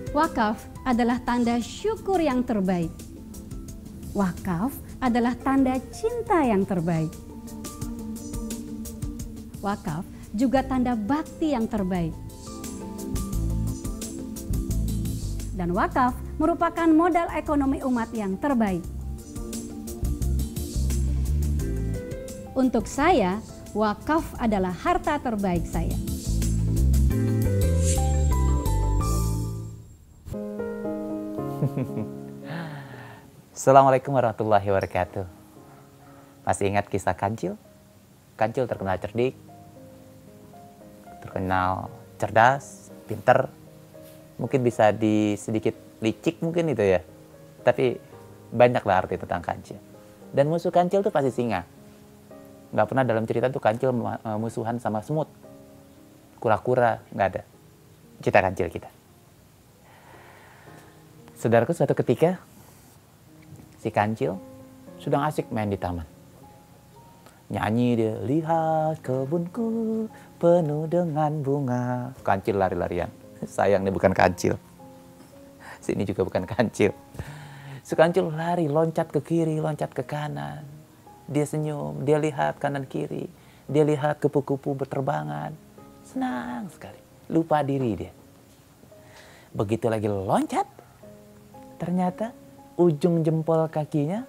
Wakaf adalah tanda syukur yang terbaik. Wakaf adalah tanda cinta yang terbaik. Wakaf juga tanda bakti yang terbaik. Dan wakaf merupakan modal ekonomi umat yang terbaik. Untuk saya, wakaf adalah harta terbaik saya. Assalamualaikum warahmatullahi wabarakatuh. Masih ingat kisah Kancil? Kancil terkenal cerdik, terkenal cerdas, pinter. Mungkin bisa sedikit licik mungkin itu ya. Tapi banyaklah arti tentang Kancil. Dan musuh Kancil tuh pasti singa. Nggak pernah dalam cerita tuh Kancil musuhan sama semut. Kura-kura, nggak ada. Cerita Kancil kita. Saudaraku, suatu ketika si Kancil sedang asik main di taman. Nyanyi dia, lihat kebunku penuh dengan bunga. Kancil lari-larian. Sayang nih bukan Kancil. Sini juga bukan Kancil. Si Kancil lari, loncat ke kiri, loncat ke kanan. Dia senyum, dia lihat kanan kiri. Dia lihat kupu-kupu berterbangan. Senang sekali. Lupa diri dia. Begitu lagi loncat, ternyata ujung jempol kakinya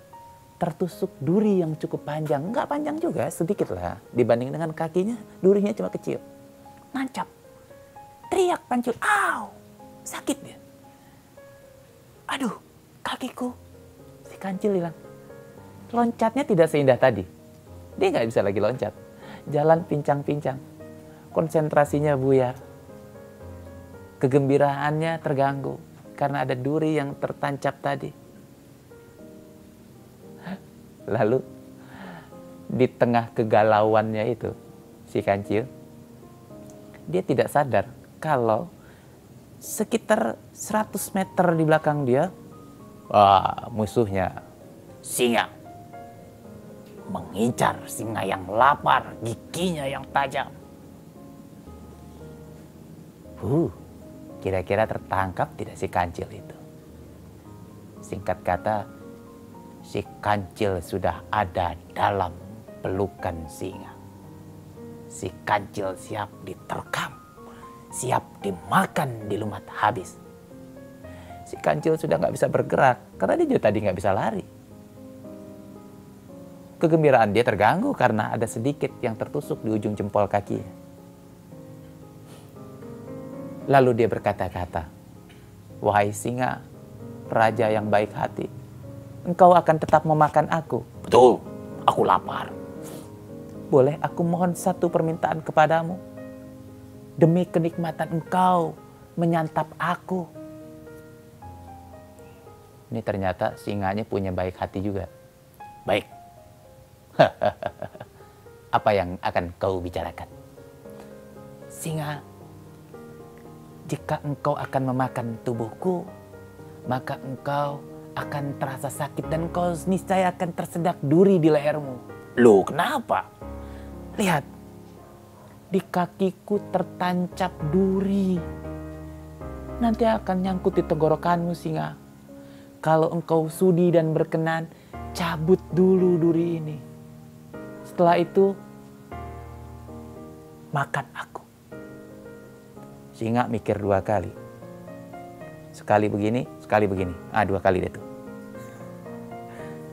tertusuk duri yang cukup panjang. Enggak panjang juga, sedikit lah. Dibanding dengan kakinya, durinya cuma kecil. Nancap. Teriak Kancil, "Au!" Sakit dia. "Aduh, kakiku." Si Kancil bilang, loncatnya tidak seindah tadi. Dia nggak bisa lagi loncat. Jalan pincang-pincang. Konsentrasinya buyar. Kegembiraannya terganggu karena ada duri yang tertancap tadi. Lalu di tengah kegalauannya itu, si Kancil, dia tidak sadar kalau sekitar 100 meter di belakang dia, musuhnya singa. Mengincar singa yang lapar, giginya yang tajam. Kira-kira tertangkap tidak si Kancil itu? Singkat kata, si Kancil sudah ada dalam pelukan singa. Si Kancil siap diterkam, siap dimakan dilumat habis. Si Kancil sudah nggak bisa bergerak karena dia juga tadi nggak bisa lari. Kegembiraan dia terganggu karena ada sedikit yang tertusuk di ujung jempol kakinya. Lalu dia berkata-kata, "Wahai singa, raja yang baik hati, engkau akan tetap memakan aku." "Betul, aku lapar." "Boleh aku mohon satu permintaan kepadamu? Demi kenikmatan engkau menyantap aku." Ini ternyata singanya punya baik hati juga. "Baik." "Apa yang akan kau bicarakan?" "Singa, jika engkau akan memakan tubuhku, maka engkau akan terasa sakit dan engkau niscaya akan tersedak duri di lehermu." "Loh, kenapa?" "Lihat, di kakiku tertancap duri. Nanti akan nyangkut di tenggorokanmu, singa. Kalau engkau sudi dan berkenan, cabut dulu duri ini. Setelah itu, makan aku." Singa mikir 2 kali. Sekali begini, sekali begini. 2 kali deh tuh.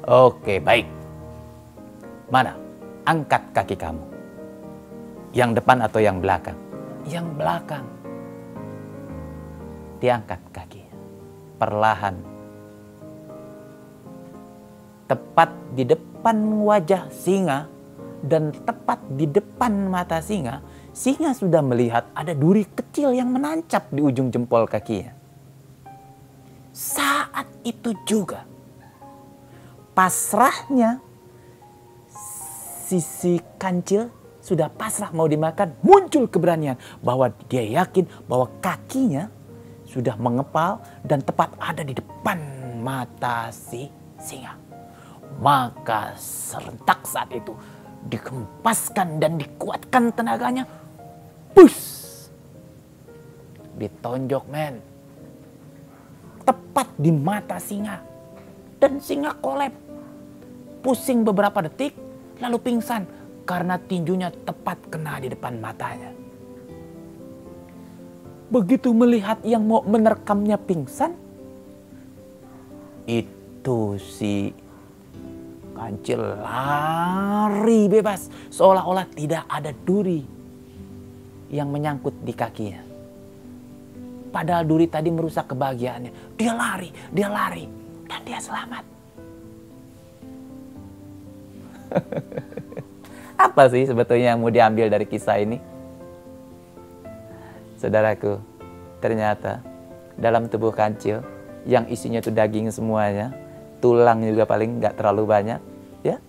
"Oke, baik. Mana? Angkat kaki kamu. Yang depan atau yang belakang?" "Yang belakang." Diangkat kakinya. Perlahan. Tepat di depan wajah singa dan tepat di depan mata singa, singa sudah melihat ada duri kecil yang menancap di ujung jempol kakinya. Saat itu juga, pasrahnya si Kancil sudah pasrah mau dimakan, muncul keberanian bahwa dia yakin bahwa kakinya sudah mengepal dan tepat ada di depan mata si singa. Maka serentak saat itu dikempaskan dan dikuatkan tenaganya. Push! Ditonjok, men. tepat di mata singa. Dan singa kolep. Pusing beberapa detik, lalu pingsan karena tinjunya tepat kena di depan matanya. Begitu melihat yang mau menerkamnya pingsan, itu si kancil lari bebas, seolah-olah tidak ada duri yang menyangkut di kakinya. Padahal duri tadi merusak kebahagiaannya. Dia lari, dan dia selamat. Apa sih sebetulnya yang mau diambil dari kisah ini? Saudaraku, ternyata dalam tubuh kancil yang isinya itu daging semuanya, tulang juga paling nggak terlalu banyak, ya.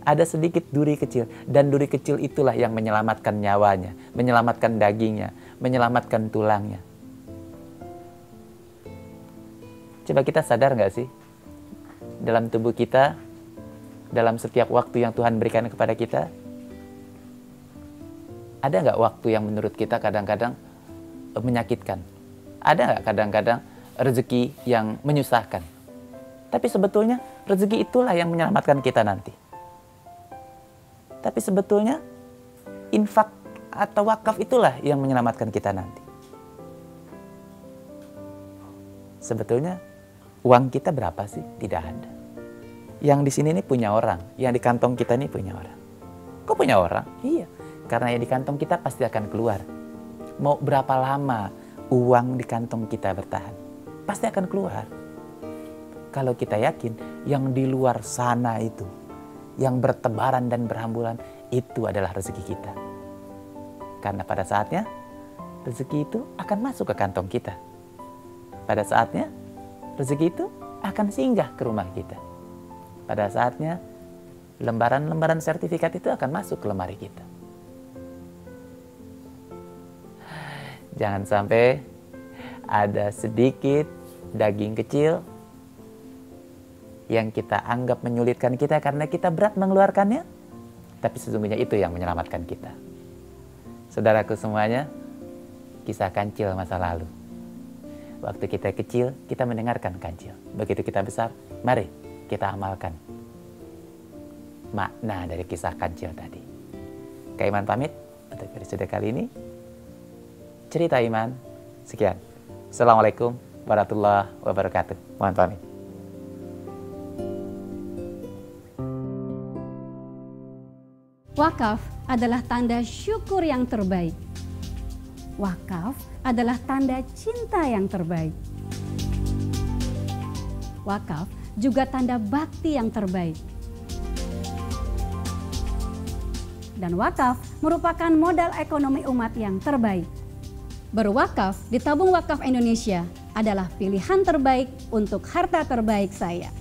Ada sedikit duri kecil, dan duri kecil itulah yang menyelamatkan nyawanya, menyelamatkan dagingnya, menyelamatkan tulangnya. Coba kita sadar nggak sih, dalam tubuh kita, dalam setiap waktu yang Tuhan berikan kepada kita, ada nggak waktu yang menurut kita kadang-kadang menyakitkan? Ada nggak kadang-kadang rezeki yang menyusahkan? Tapi sebetulnya rezeki itulah yang menyelamatkan kita nanti. Tapi sebetulnya infak atau wakaf itulah yang menyelamatkan kita nanti. Sebetulnya uang kita berapa sih? Tidak ada. Yang di sini nih punya orang, yang di kantong kita nih punya orang. Kok punya orang? Iya, karena yang di kantong kita pasti akan keluar. Mau berapa lama uang di kantong kita bertahan? Pasti akan keluar. Kalau kita yakin yang di luar sana itu, yang bertebaran dan berhamburan, itu adalah rezeki kita. Karena pada saatnya, rezeki itu akan masuk ke kantong kita. Pada saatnya, rezeki itu akan singgah ke rumah kita. Pada saatnya, lembaran-lembaran sertifikat itu akan masuk ke lemari kita. Jangan sampai ada sedikit daging kecil yang kita anggap menyulitkan kita karena kita berat mengeluarkannya, tapi sesungguhnya itu yang menyelamatkan kita. Saudaraku semuanya, kisah kancil masa lalu. Waktu kita kecil, kita mendengarkan kancil. Begitu kita besar, mari kita amalkan makna dari kisah kancil tadi. Kak Iman pamit untuk episode kali ini. Cerita Iman, sekian. Assalamualaikum warahmatullahi wabarakatuh. Mohon pamit. Wakaf adalah tanda syukur yang terbaik. Wakaf adalah tanda cinta yang terbaik. Wakaf juga tanda bakti yang terbaik. Dan wakaf merupakan modal ekonomi umat yang terbaik. Berwakaf di Tabung Wakaf Indonesia adalah pilihan terbaik untuk harta terbaik saya.